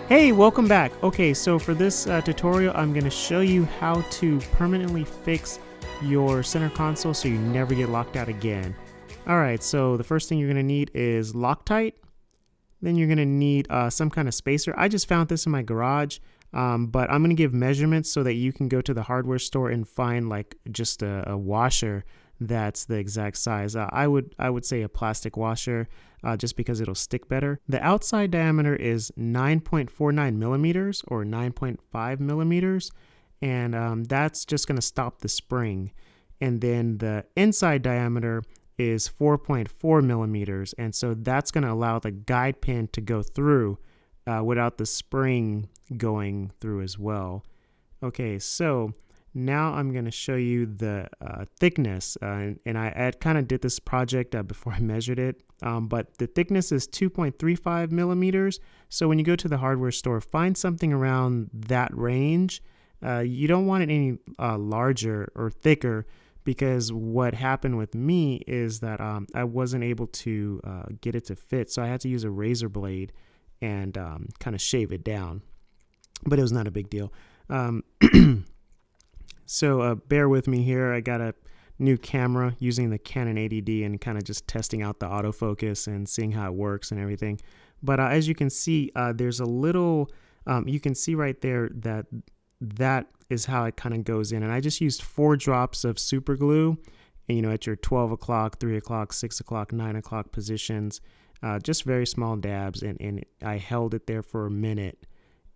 Hey, welcome back. Okay, so for this tutorial, I'm going to show you how to permanently fix your center console so you never get locked out again. Alright, so the first thing you're going to need is Loctite. Then you're going to need some kind of spacer. I just found this in my garage, but I'm going to give measurements so that you can go to the hardware store and find like just a washer that's the exact size. I would say a plastic washer just because it'll stick better. The outside diameter is 9.49 millimeters or 9.5 millimeters, and that's just going to stop the spring. And then the inside diameter is 4.4 millimeters, and so that's going to allow the guide pin to go through without the spring going through as well. Okay, so now I'm going to show you the thickness, and I kind of did this project before I measured it, but the thickness is 2.35 millimeters. So when you go to the hardware store, find something around that range. You don't want it any larger or thicker, because what happened with me is that I wasn't able to get it to fit, so I had to use a razor blade and kind of shave it down, but it was not a big deal. So bear with me here. I got a new camera using the Canon 80D and kind of just testing out the autofocus and seeing how it works and everything. But as you can see, there's a little, you can see right there that is how it kind of goes in. And I just used 4 drops of super glue, and, at your 12 o'clock, 3 o'clock, 6 o'clock, 9 o'clock positions, just very small dabs. And I held it there for a minute.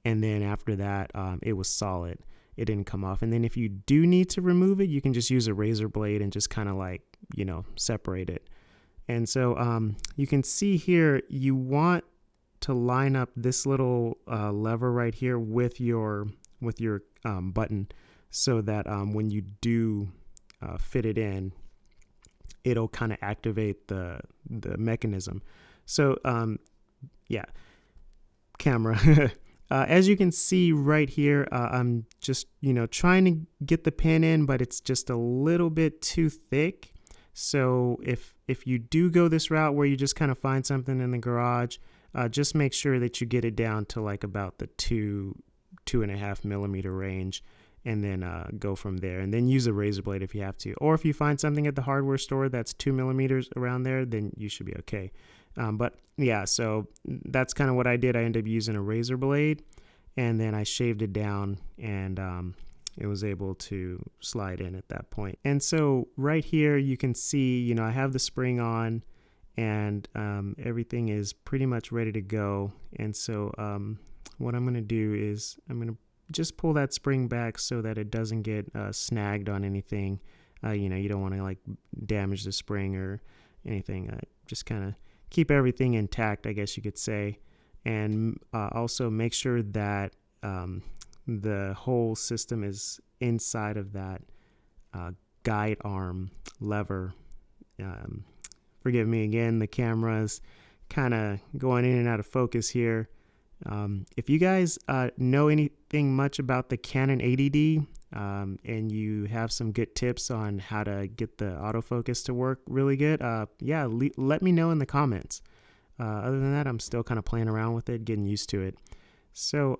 And then after that, it was solid. It didn't come off. And then if you do need to remove it, you can just use a razor blade and just kind of like, separate it. And so you can see here, you want to line up this little lever right here with your button, so that when you do fit it in, it'll kind of activate the mechanism. So yeah, camera. As you can see right here, I'm just, trying to get the pin in, but it's just a little bit too thick. So if you do go this route where you just kind of find something in the garage, just make sure that you get it down to like about the 2.5 millimeter range, and then go from there. And then use a razor blade if you have to. Or if you find something at the hardware store that's 2 millimeters around there, then you should be okay. But yeah, so that's kind of what I did. I ended up using a razor blade, and then I shaved it down, and it was able to slide in at that point. And so right here you can see, I have the spring on, and everything is pretty much ready to go. And so what I'm going to do is I'm going to just pull that spring back so that it doesn't get snagged on anything. You don't want to like damage the spring or anything. Just kind of keep everything intact, I guess you could say. And also make sure that the whole system is inside of that guide arm lever. Forgive me again, the camera's kind of going in and out of focus here. If you guys know anything much about the Canon 80D, and you have some good tips on how to get the autofocus to work really good, yeah, let me know in the comments. Other than that, I'm still kind of playing around with it, getting used to it. So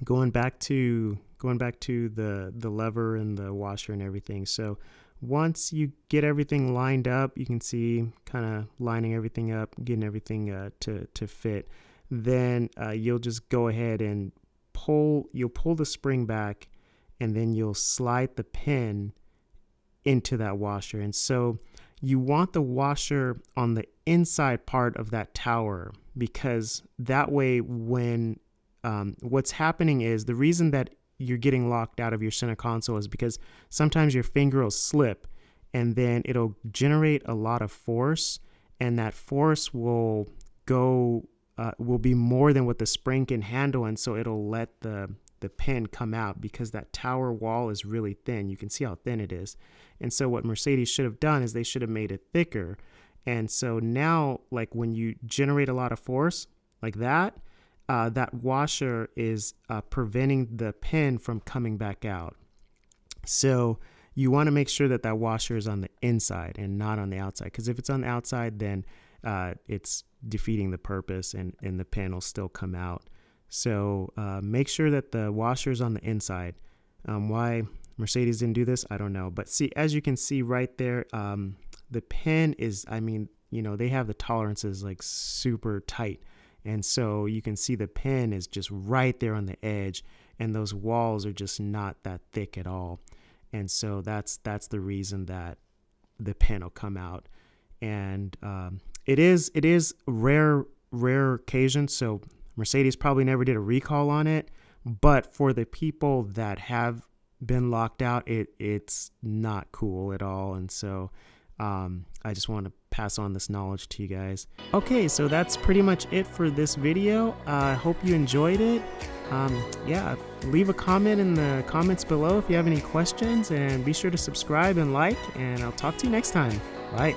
going back to the lever and the washer and everything. So once you get everything lined up, you can see kind of lining everything up, getting everything to fit. Then you'll just go ahead and pull the spring back, and then you'll slide the pin into that washer. And so you want the washer on the inside part of that tower, because that way when what's happening is, the reason that you're getting locked out of your center console is because sometimes your finger will slip, and then it'll generate a lot of force, and that force will be more than what the spring can handle, and so it'll let the pin come out, because that tower wall is really thin. You can see how thin it is. And so what Mercedes should have done is they should have made it thicker. And so now, like when you generate a lot of force like that, that washer is preventing the pin from coming back out. So you want to make sure that that washer is on the inside and not on the outside, because if it's on the outside, then it's defeating the purpose, and the pin will still come out. So make sure that the washer is on the inside. Why Mercedes didn't do this, I don't know. But see, as you can see right there, the pin is, I mean, you know, they have the tolerances like super tight. And so you can see the pin is just right there on the edge, and those walls are just not that thick at all. And so that's the reason that the pin will come out. And it is rare occasion, so Mercedes probably never did a recall on it. But for the people that have been locked out, it's not cool at all. And so I just want to pass on this knowledge to you guys. Okay, so that's pretty much it for this video. I hope you enjoyed it. Yeah, leave a comment in the comments below if you have any questions, and be sure to subscribe and like, and I'll talk to you next time. Bye.